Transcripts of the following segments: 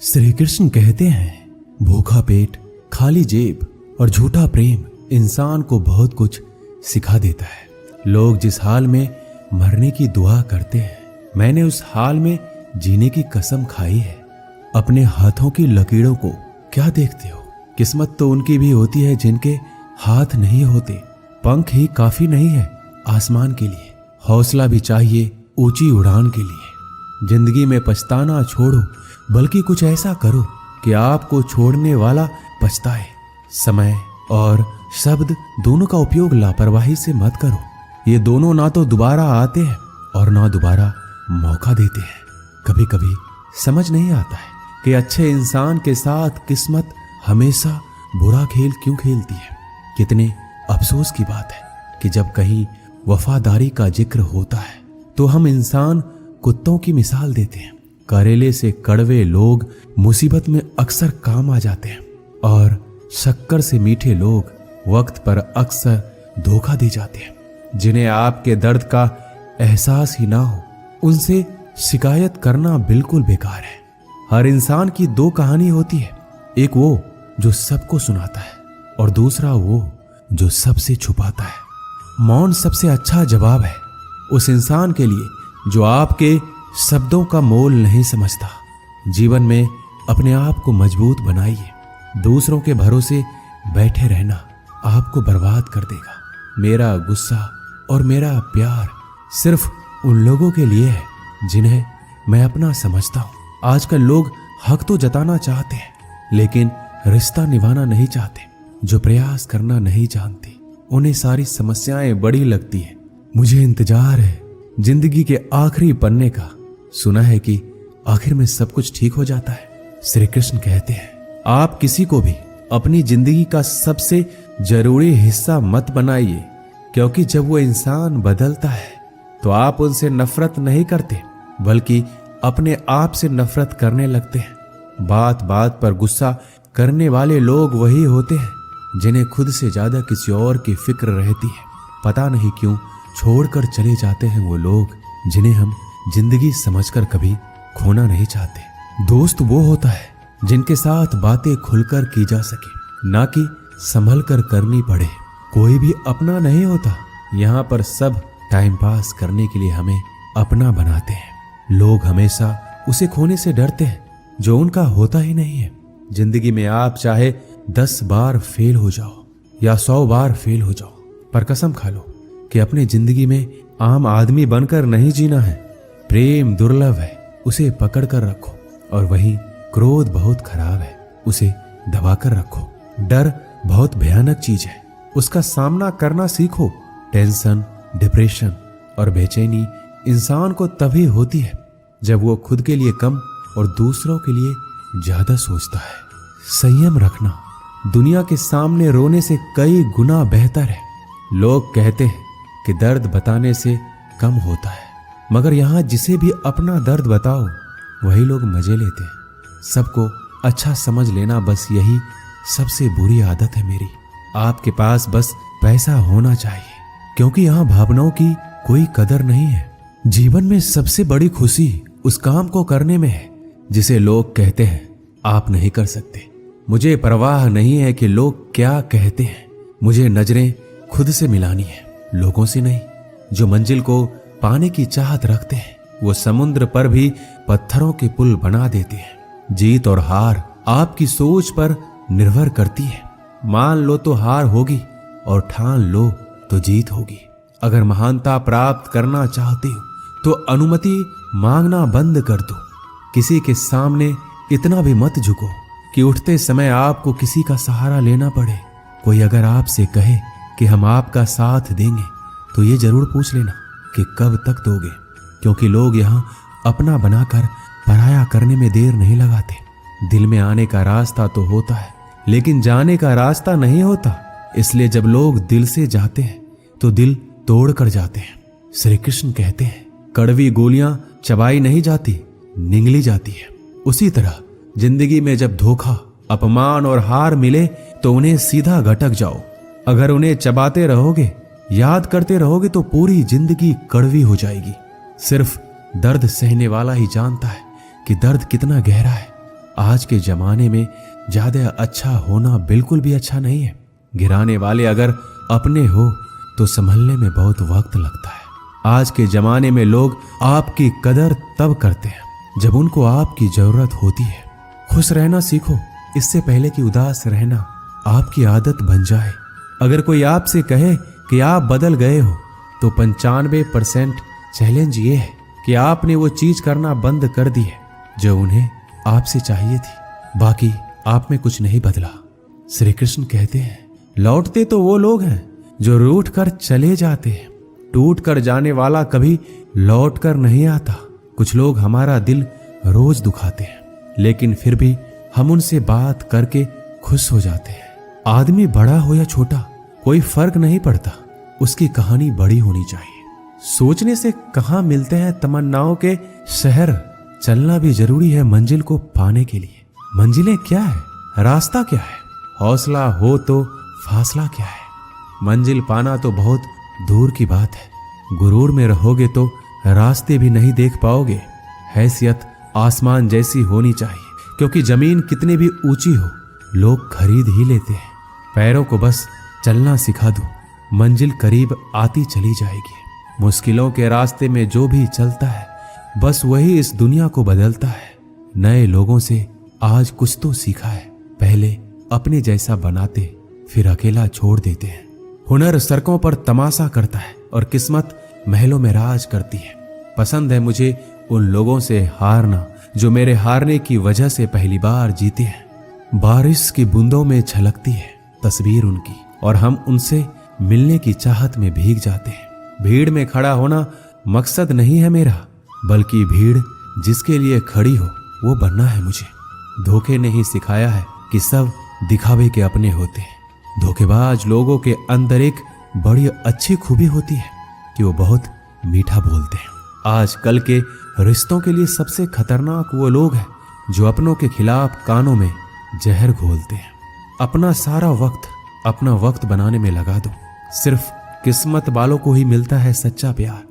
श्री कृष्ण कहते हैं, भूखा पेट, खाली जेब और झूठा प्रेम इंसान को बहुत कुछ सिखा देता है। लोग जिस हाल में मरने की दुआ करते हैं, मैंने उस हाल में जीने की कसम खाई है। अपने हाथों की लकीरों को क्या देखते हो? किस्मत तो उनकी भी होती है जिनके हाथ नहीं होते। पंख ही काफी नहीं है आसमान के लिए, हौसला भी चाहिए ऊंची उड़ान के लिए। जिंदगी में पछताना छोड़ो, बल्कि कुछ ऐसा करो कि आपको छोड़ने वाला पछताए। समय और शब्द दोनों का उपयोग लापरवाही से मत करो। ये दोनों ना तो दोबारा आते हैं और ना दोबारा मौका देते हैं। कभी कभी समझ नहीं आता है कि अच्छे इंसान के साथ किस्मत हमेशा बुरा खेल क्यों खेलती है। कितने अफसोस की बात है कि जब कहीं वफादारी का जिक्र होता है तो हम इंसान कुत्तों की मिसाल देते हैं। करेले से कड़वे लोग मुसीबत में अक्सर काम आ जाते हैं और शक्कर से मीठे लोग वक्त पर अक्सर धोखा दे जाते हैं। जिन्हें आपके दर्द का एहसास ही ना हो, उनसे शिकायत करना बिल्कुल बेकार है। हर इंसान की दो कहानी होती है, एक वो जो सबको सुनाता है और दूसरा वो जो सबसे छुपाता है। मौन सबसे अच्छा जवाब है उस इंसान के लिए जो आपके शब्दों का मोल नहीं समझता। जीवन में अपने आप को मजबूत बनाइए। दूसरों के भरोसे बैठे रहना आपको बर्बाद कर देगा। मेरा गुस्सा और मेरा प्यार सिर्फ उन लोगों के लिए है जिन्हें मैं अपना समझता हूं। आजकल लोग हक तो जताना चाहते हैं, लेकिन रिश्ता निभाना नहीं चाहते। जो प्रयास करना नहीं जानते, उन्हें सारी समस्याएं बड़ी लगती हैं। मुझे इंतजार है जिंदगी के आखिरी पन्ने का। सुना है कि आखिर में सब कुछ ठीक हो जाता है। श्री कृष्ण कहते हैं, आप किसी को भी अपनी जिंदगी का सबसे जरूरी हिस्सा मत बनाइए, क्योंकि जब वो इंसान बदलता है तो आप उनसे नफरत नहीं करते, बल्कि अपने आप से नफरत करने लगते हैं। बात बात पर गुस्सा करने वाले लोग वही होते हैं जिन्हें खुद से ज्यादा किसी और की फिक्र रहती है। पता नहीं क्यों छोड़कर चले जाते हैं वो लोग जिन्हें हम जिंदगी समझकर कभी खोना नहीं चाहते। दोस्त वो होता है जिनके साथ बातें खुलकर की जा सके, ना कि संभल कर करनी पड़े। कोई भी अपना नहीं होता। यहाँ पर सब टाइम पास करने के लिए हमें अपना बनाते हैं। लोग हमेशा उसे खोने से डरते हैं जो उनका होता ही नहीं है। जिंदगी में आप चाहे 10 बार फेल हो जाओ या 100 बार फेल हो जाओ, पर कसम खा लो कि अपनी जिंदगी में आम आदमी बनकर नहीं जीना है। प्रेम दुर्लभ है, उसे पकड़ कर रखो। और वहीं क्रोध बहुत खराब है, उसे दबाकर रखो। डर बहुत भयानक चीज है, उसका सामना करना सीखो। टेंशन, डिप्रेशन और बेचैनी इंसान को तभी होती है जब वो खुद के लिए कम और दूसरों के लिए ज्यादा सोचता है। संयम रखना दुनिया के सामने रोने से कई गुना बेहतर है। लोग कहते हैं कि दर्द बताने से कम होता है, मगर यहाँ जिसे भी अपना दर्द बताओ वही लोग मजे लेते हैं। सबको अच्छा समझ लेना, बस यही सबसे बुरी आदत है मेरी। आपके पास बस पैसा होना चाहिए, क्योंकि यहाँ भावनाओं की कोई कदर नहीं है। जीवन में सबसे बड़ी खुशी उस काम को करने में है जिसे लोग कहते हैं आप नहीं कर सकते। मुझे परवाह नहीं है कि लोग क्या कहते हैं। मुझे नजरें खुद से मिलानी है, लोगों से नहीं। जो मंजिल को पाने की चाहत रखते हैं वो समुद्र पर भी पत्थरों के पुल बना देते हैं। जीत और हार आपकी सोच पर निर्भर करती है। मान लो तो हार होगी और ठान लो तो जीत होगी। अगर महानता प्राप्त करना चाहते हो तो अनुमति मांगना बंद कर दो। किसी के सामने इतना भी मत झुको कि उठते समय आपको किसी का सहारा लेना पड़े। कोई अगर आपसे कहे कि हम आपका साथ देंगे तो ये जरूर पूछ लेना कि कब तक दोगे, क्योंकि लोग यहाँ अपना बनाकर पराया करने में देर नहीं लगाते। दिल में आने का रास्ता तो होता है, लेकिन जाने का रास्ता नहीं होता। इसलिए जब लोग दिल से जाते हैं तो दिल तोड़ कर जाते हैं। श्री कृष्ण कहते हैं, कड़वी गोलियां चबाई नहीं जाती, निगली जाती है। उसी तरह जिंदगी में जब धोखा, अपमान और हार मिले तो उन्हें सीधा घटक जाओ। अगर उन्हें चबाते रहोगे, याद करते रहोगे तो पूरी जिंदगी कड़वी हो जाएगी। सिर्फ दर्द सहने वाला ही जानता है कि दर्द कितना गहरा है। आज के जमाने में ज्यादा अच्छा होना बिल्कुल भी अच्छा नहीं है। गिराने वाले अगर अपने हो तो संभलने में बहुत वक्त लगता है। आज के जमाने में लोग आपकी कदर तब करते हैं जब उनको आपकी जरूरत होती है। खुश रहना सीखो, इससे पहले कि उदास रहना आपकी आदत बन जाए। अगर कोई आपसे कहे कि आप बदल गए हो तो 95% चैलेंज ये है कि आपने वो चीज करना बंद कर दी है जो उन्हें आपसे चाहिए थी। बाकी आप में कुछ नहीं बदला। श्री कृष्ण कहते हैं, लौटते तो वो लोग हैं जो रूठ कर चले जाते हैं, टूट कर जाने वाला कभी लौट कर नहीं आता। कुछ लोग हमारा दिल रोज दुखाते हैं, लेकिन फिर भी हम उनसे बात करके खुश हो जाते हैं। आदमी बड़ा हो या छोटा कोई फर्क नहीं पड़ता, उसकी कहानी बड़ी होनी चाहिए। सोचने से कहाँ मिलते हैं तमन्नाओं के शहर, चलना भी जरूरी है मंजिल को पाने के लिए। मंजिलें क्या है, रास्ता क्या है, हौसला हो तो फासला क्या है। मंजिल पाना तो बहुत दूर की बात है। गुरूर में रहोगे तो रास्ते भी नहीं देख पाओगे। हैसियत आसमान जैसी होनी चाहिए, क्योंकि जमीन कितनी भी ऊंची हो लोग खरीद ही लेते हैं। पैरों को बस चलना सिखा दो, मंजिल करीब आती चली जाएगी। मुश्किलों के रास्ते में जो भी चलता है बस वही इस दुनिया को बदलता है। नए लोगों से आज कुछ तो सीखा है, पहले अपने जैसा बनाते फिर अकेला छोड़ देते हैं। हुनर सड़कों पर तमाशा करता है और किस्मत महलों में राज करती है। पसंद है मुझे उन लोगों से हारना जो मेरे हारने की वजह से पहली बार जीते हैं। बारिश की बूंदों में छलकती है तस्वीर उनकी और हम उनसे मिलने की चाहत में भीग जाते हैं। भीड़ में खड़ा होना मकसद नहीं है मेरा, बल्कि भीड़ जिसके लिए खड़ी हो वो बनना है मुझे। धोखे ने ही सिखाया है कि सब दिखावे के अपने होते हैं। धोखेबाज लोगों के अंदर एक बड़ी अच्छी खूबी होती है कि वो बहुत मीठा बोलते हैं। आजकल के रिश्तों के लिए सबसे खतरनाक वो लोग हैं जो अपनों के खिलाफ कानों में जहर घोलते हैं। अपना सारा वक्त अपना वक्त बनाने में लगा दो। सिर्फ किस्मत वालों को ही मिलता है सच्चा प्यार,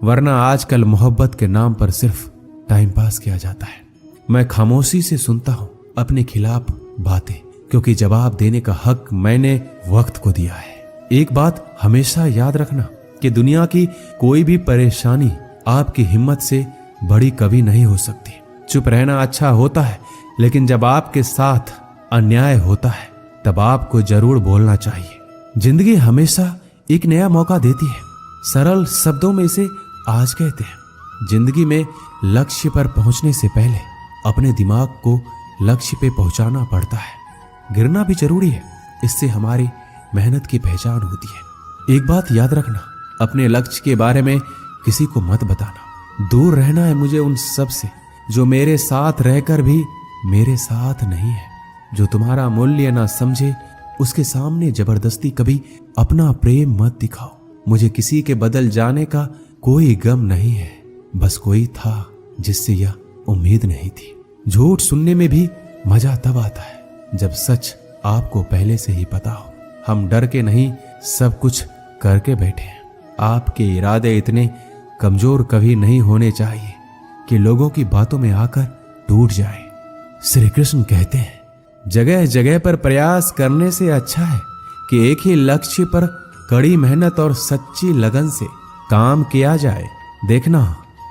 वरना आजकल मोहब्बत के नाम पर सिर्फ टाइम पास किया जाता है। मैं खामोशी से सुनता हूं अपने खिलाफ बातें, क्योंकि जवाब देने का हक मैंने वक्त को दिया है। एक बात हमेशा याद रखना कि दुनिया की कोई भी परेशानी आपकी हिम्मत से बड़ी कभी नहीं हो सकती। चुप रहना अच्छा होता है, लेकिन जब आपके साथ अन्याय होता है तब आपको जरूर बोलना चाहिए। जिंदगी हमेशा एक नया मौका देती है। सरल शब्दों में इसे आज कहते हैं। जिंदगी में लक्ष्य पर पहुंचने से पहले अपने दिमाग को लक्ष्य पे पहुंचाना पड़ता है। गिरना भी जरूरी है, इससे हमारी मेहनत की पहचान होती है। एक बात याद रखना, अपने लक्ष्य के बारे में किसी को मत बताना। दूर रहना है मुझे उन सब से जो मेरे साथ रहकर भी मेरे साथ नहीं है। जो तुम्हारा मूल्य ना समझे उसके सामने जबरदस्ती कभी अपना प्रेम मत दिखाओ। मुझे किसी के बदल जाने का कोई गम नहीं है, बस कोई था जिससे यह उम्मीद नहीं थी। झूठ सुनने में भी मजा तब आता है जब सच आपको पहले से ही पता हो। हम डर के नहीं सब कुछ करके बैठे हैं। आपके इरादे इतने कमजोर कभी नहीं होने चाहिए कि लोगों की बातों में आकर टूट जाए। श्री कृष्ण कहते हैं, जगह जगह पर प्रयास करने से अच्छा है कि एक ही लक्ष्य पर कड़ी मेहनत और सच्ची लगन से काम किया जाए। देखना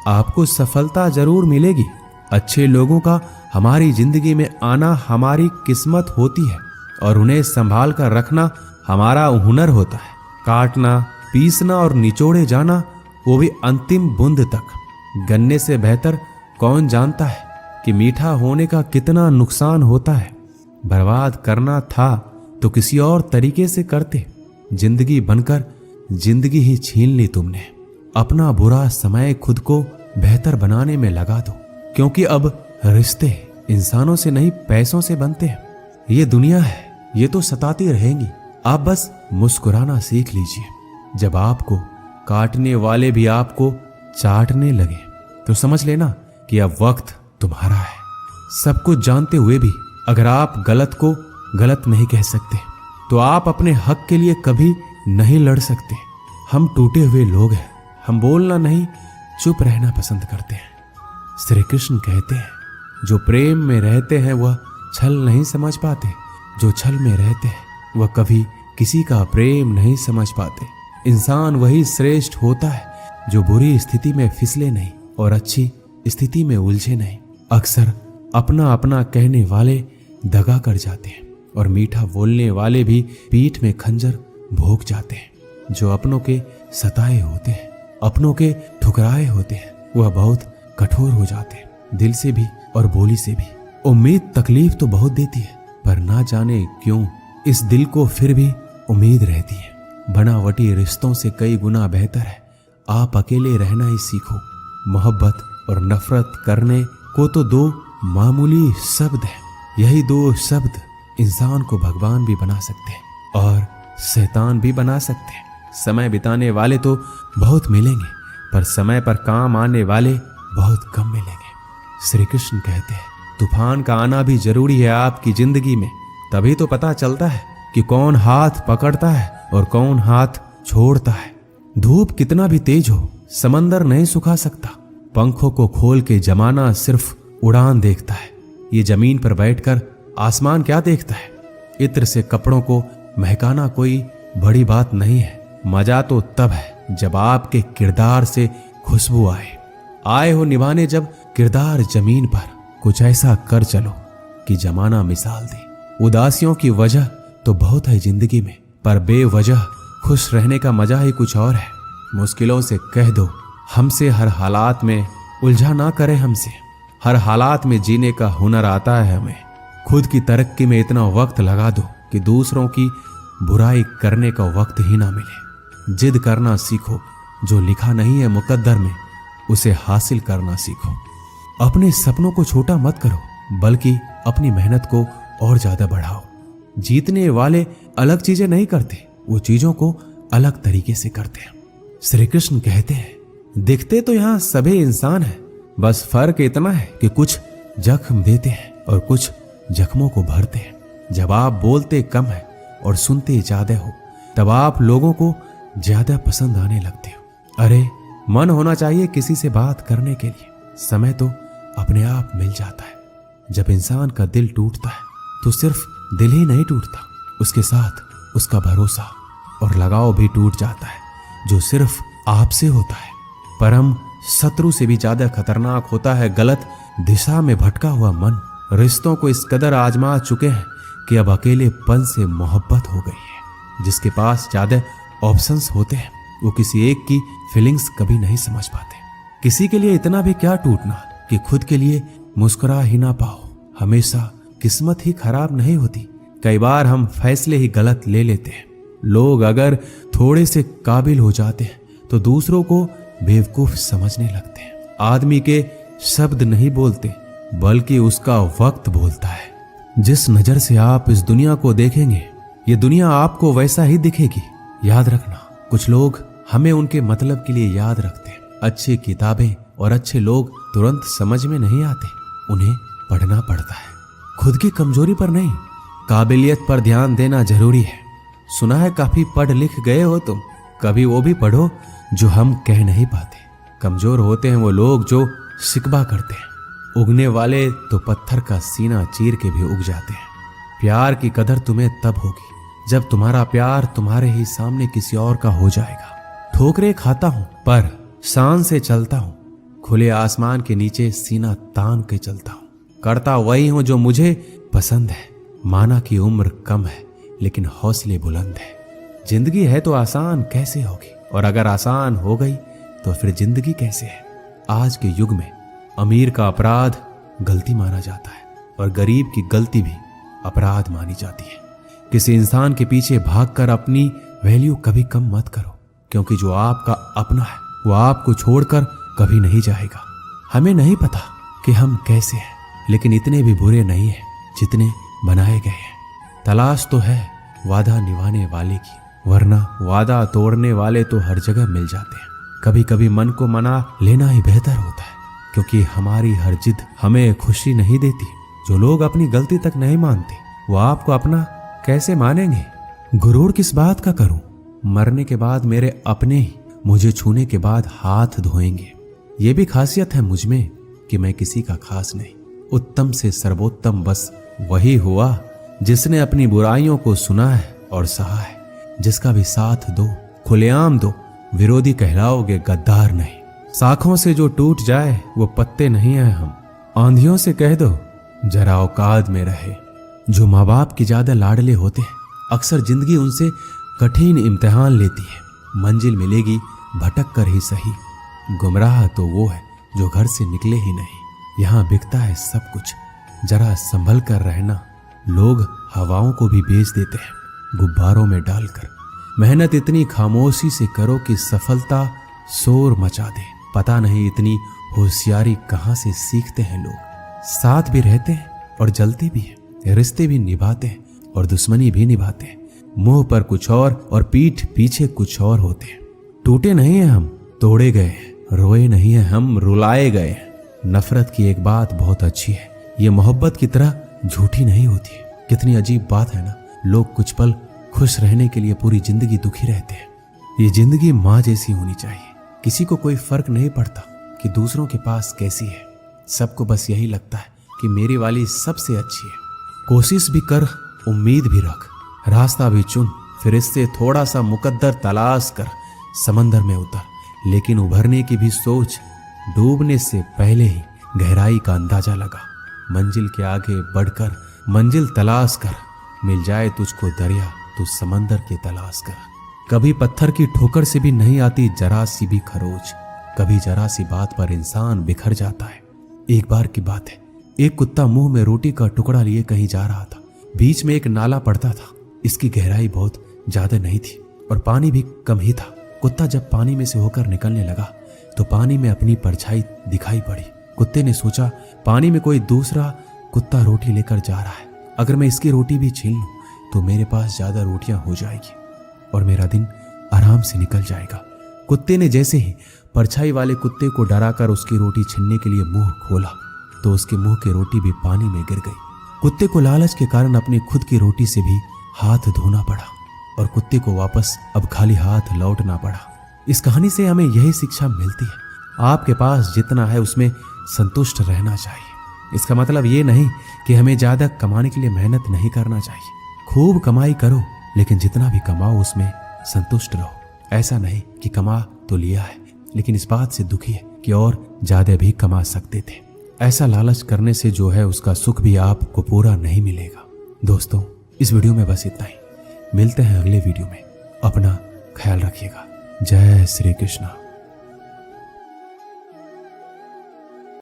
आपको सफलता जरूर मिलेगी। अच्छे लोगों का हमारी जिंदगी में आना हमारी किस्मत होती है और उन्हें संभाल कर रखना हमारा हुनर होता है। काटना, पीसना और निचोड़े जाना, वो भी अंतिम बूंद तक। गन्ने से बेहतर कौन जानता है कि मीठा होने का कितना नुकसान होता है। बर्बाद करना था तो किसी और तरीके से करते। जिंदगी बनकर जिंदगी ही छीन ली तुमने। अपना बुरा समय खुद को बेहतर बनाने में लगा दो, क्योंकि अब रिश्ते इंसानों से नहीं पैसों से बनते हैं। ये दुनिया है, ये तो सताती रहेंगी। आप बस मुस्कुराना सीख लीजिए। जब आपको काटने वाले भी आपको चाटने लगे तो समझ लेना कि अब वक्त तुम्हारा है। सब कुछ जानते हुए भी अगर आप गलत को गलत नहीं कह सकते तो आप अपने हक के लिए कभी नहीं लड़ सकते। हम टूटे हुए लोग हैं, हम बोलना नहीं चुप रहना पसंद करते हैं। श्री कृष्ण कहते हैं, जो प्रेम में रहते हैं वह छल नहीं समझ पाते, जो छल में रहते हैं वह कभी किसी का प्रेम नहीं समझ पाते। इंसान वही श्रेष्ठ होता है जो बुरी स्थिति में फिसले नहीं और अच्छी स्थिति में उलझे नहीं। अक्सर अपना अपना कहने वाले दगा कर जाते हैं और मीठा बोलने वाले भी पीठ में खंजर भोंक जाते हैं। जो अपनों के सताए होते हैं, अपनों के ठुकराए होते हैं, वह बहुत कठोर हो जाते हैं, दिल से भी और बोली से भी। उम्मीद तकलीफ तो बहुत देती है, पर ना जाने क्यों इस दिल को फिर भी उम्मीद रहती है। बनावटी रिश्तों से कई गुना बेहतर है आप अकेले रहना ही सीखो। मोहब्बत और नफरत करने को तो दो मामूली शब्द हैं। यही दो शब्द इंसान को भगवान भी बना सकते हैं और शैतान भी बना सकते हैं। समय बिताने वाले तो बहुत मिलेंगे, पर समय पर काम आने वाले बहुत कम मिलेंगे। श्री कृष्ण कहते हैं तूफान का आना भी जरूरी है आपकी जिंदगी में, तभी तो पता चलता है कि कौन हाथ पकड़ता है और कौन हाथ छोड़ता है। धूप कितना भी तेज हो समंदर नहीं सुखा सकता। पंखों को खोल के जमाना सिर्फ उड़ान देखता है। ये जमीन पर बैठकर आसमान क्या देखता है। इत्र से कपड़ों को महकाना कोई बड़ी बात नहीं है। मजा तो तब है जब आपके किरदार से खुशबू आए हो निभाने जब किरदार जमीन पर। कुछ ऐसा कर चलो कि जमाना मिसाल दे। उदासियों की वजह तो बहुत है जिंदगी में, पर बेवजह खुश रहने का मजा ही कुछ और है। मुश्किलों से कह दो हमसे हर हालात में उलझा ना करे हमसे। हर हालात में जीने का हुनर आता है हमें। खुद की तरक्की में इतना वक्त लगा दो कि दूसरों की बुराई करने का वक्त ही ना मिले। जिद करना सीखो, जो लिखा नहीं है मुकद्दर में उसे हासिल करना सीखो। अपने सपनों को छोटा मत करो, बल्कि अपनी मेहनत को और ज्यादा बढ़ाओ। जीतने वाले अलग चीजें नहीं करते, वो चीजों को अलग तरीके से करते हैं। श्री कृष्ण कहते हैं दिखते तो यहाँ सभी इंसान हैं, बस फर्क इतना है कि कुछ जख्म देते हैं और कुछ जख्मों को भरते हैं। जब आप बोलते कम है और सुनते ज्यादा हो, तब आप लोगों को ज्यादा पसंद आने लगते हो। अरे मन होना चाहिए किसी से बात करने के लिए, समय तो अपने आप मिल जाता है। जब इंसान का दिल टूटता है तो सिर्फ दिल ही नहीं टूटता, उसके साथ उसका भरोसा और लगाव भी टूट जाता है, जो सिर्फ आपसे होता है। परम शत्रु से भी ज्यादा खतरनाक होता है गलत दिशा में भटका हुआ मन। रिश्तों को इस कदर आजमा चुके हैं कि अब अकेलेपन से मोहब्बत हो गई है। जिसके पास ज्यादा ऑप्शंस होते हैं वो किसी एक की फीलिंग्स कभी नहीं समझ पाते। किसी के लिए इतना भी क्या टूटना कि खुद के लिए मुस्कुरा ही ना पाओ। हमेशा किस्मत ही खराब नहीं होती, कई बार हम फैसले ही गलत ले लेते हैं। लोग अगर थोड़े से काबिल हो जाते हैं तो दूसरों को बेवकूफ समझने लगते हैं। आदमी के शब्द नहीं बोलते, बल्कि उसका वक्त बोलता है। जिस नजर से आप इस दुनिया को देखेंगे, ये दुनिया आपको वैसा ही दिखेगी। याद रखना, कुछ लोग हमें उनके मतलब के लिए याद रखते हैं। अच्छी किताबें और अच्छे लोग तुरंत समझ में नहीं आते, उन्हें पढ़ना पड़ता है। खुद की कमजोरी पर नहीं, काबिलियत पर ध्यान देना जरूरी है। सुना है काफी पढ़ लिख गए हो तुम, कभी वो भी पढ़ो जो हम कह नहीं पाते। कमजोर होते हैं वो लोग जो शिकवा करते हैं, उगने वाले तो पत्थर का सीना चीर के भी उग जाते हैं। प्यार की कदर तुम्हें तब होगी जब तुम्हारा प्यार तुम्हारे ही सामने किसी और का हो जाएगा। ठोकरे खाता हूं पर शान से चलता हूं, खुले आसमान के नीचे सीना तान के चलता हूं। करता वही हूं जो मुझे पसंद है। माना की उम्र कम है लेकिन हौसले बुलंद है। जिंदगी है तो आसान कैसे होगी, और अगर आसान हो गई तो फिर जिंदगी कैसे है। आज के युग में अमीर का अपराध गलती माना जाता है और गरीब की गलती भी अपराध मानी जाती है। किसी इंसान के पीछे भागकर अपनी वैल्यू कभी कम मत करो, क्योंकि जो आपका अपना है वो आपको छोड़कर कभी नहीं जाएगा। हमें नहीं पता कि हम कैसे हैं, लेकिन इतने भी बुरे नहीं हैं जितने बनाए गए हैं। तलाश तो है वादा निभाने वाले की, वरना वादा तोड़ने वाले तो हर जगह मिल जाते हैं। कभी कभी मन को मना लेना ही बेहतर होता है, क्योंकि हमारी हर जिद हमें खुशी नहीं देती। जो लोग अपनी गलती तक नहीं मानते वो आपको अपना कैसे मानेंगे। गुरूर किस बात का करूं, मरने के बाद मेरे अपने ही मुझे छूने के बाद हाथ धोएंगे। ये भी खासियत है मुझ में कि मैं किसी का खास नहीं, उत्तम से सर्वोत्तम बस वही हुआ जिसने अपनी बुराइयों को सुना है और सहा है। जिसका भी साथ दो, खुलेआम दो, विरोधी कहलाओगे, गद्दार नहीं। शाखों से जो टूट जाए वो पत्ते नहीं हैं हम। आंधियों से कह दो जरा औकात में रहे। जो माँ बाप के ज्यादा लाडले होते हैं, अक्सर जिंदगी उनसे कठिन इम्तिहान लेती है। मंजिल मिलेगी भटक कर ही सही, गुमराह तो वो है जो घर से निकले ही नहीं। यहाँ बिकता है सब कुछ, जरा संभल कर रहना। लोग हवाओं को भी बेच देते हैं गुब्बारों में डालकर। मेहनत इतनी खामोशी से करो कि सफलता शोर मचा दे। पता नहीं इतनी होशियारी कहाँ से सीखते हैं लोग। साथ भी रहते हैं और जलते भी हैं, रिश्ते भी निभाते हैं और दुश्मनी भी निभाते हैं। मुंह पर कुछ और पीठ पीछे कुछ और होते हैं। टूटे नहीं हैं हम, तोड़े गए हैं। रोए नहीं हैं हम, रुलाए गए हैं। नफरत की एक बात बहुत अच्छी है, ये मोहब्बत की तरह झूठी नहीं होती। कितनी अजीब बात है ना, लोग कुछ पल खुश रहने के लिए पूरी जिंदगी दुखी रहते हैं। ये जिंदगी माँ जैसी होनी चाहिए। किसी को कोई फर्क नहीं पड़ता कि दूसरों के पास कैसी है। सबको बस यही लगता है कि मेरी वाली सबसे अच्छी है। कोशिश भी कर, उम्मीद भी रख, रास्ता भी चुन, फिर इससे थोड़ा सा मुकद्दर तलाश कर समंदर में उतर। लेकिन उभरने की भी सोच, डूबने से पहले ही गहराई का अंदाजा लगा। मंजिल के आगे बढ़कर मंजिल तलाश कर, मिल जाए तुझको दरिया तो समंदर की तलाश कर। कभी पत्थर की ठोकर से भी नहीं आती जरा सी भी खरोच। कभी जरा सी बात पर इंसान बिखर जाता है। एक बार की बात है, एक कुत्ता मुंह में रोटी का टुकड़ा लिए कहीं जा रहा था। बीच में एक नाला पड़ता था। इसकी गहराई बहुत ज्यादा नहीं थी और पानी भी कम ही था। कुत्ता जब पानी में से होकर निकलने लगा तो पानी में अपनी परछाई दिखाई पड़ी। कुत्ते ने सोचा, पानी में कोई दूसरा कुत्ता रोटी लेकर जा रहा है, अगर मैं इसकी रोटी भी छीन लूं तो मेरे पास ज्यादा रोटियां हो जाएगी और मेरा दिन आराम से निकल जाएगा। कुत्ते ने जैसे ही परछाई वाले कुत्ते को डराकर उसकी रोटी छीनने के लिए मुंह खोला तो उसके मुंह की रोटी भी पानी में गिर गई। कुत्ते को लालच के कारण अपनी खुद की रोटी से भी हाथ धोना पड़ा और कुत्ते को वापस अब खाली हाथ लौटना पड़ा। इस कहानी से हमें यही शिक्षा मिलती है, आपके पास जितना है उसमें संतुष्ट रहना चाहिए। इसका मतलब ये नहीं कि हमें ज्यादा कमाने के लिए मेहनत नहीं करना चाहिए। खूब कमाई करो, लेकिन जितना भी कमाओ उसमें संतुष्ट रहो। ऐसा नहीं कि कमा तो लिया है लेकिन इस बात से दुखी है कि और ज्यादा भी कमा सकते थे। ऐसा लालच करने से जो है उसका सुख भी आपको पूरा नहीं मिलेगा। दोस्तों, इस वीडियो में बस इतना ही। मिलते हैं अगले वीडियो में। अपना ख्याल रखिएगा। जय श्री कृष्ण।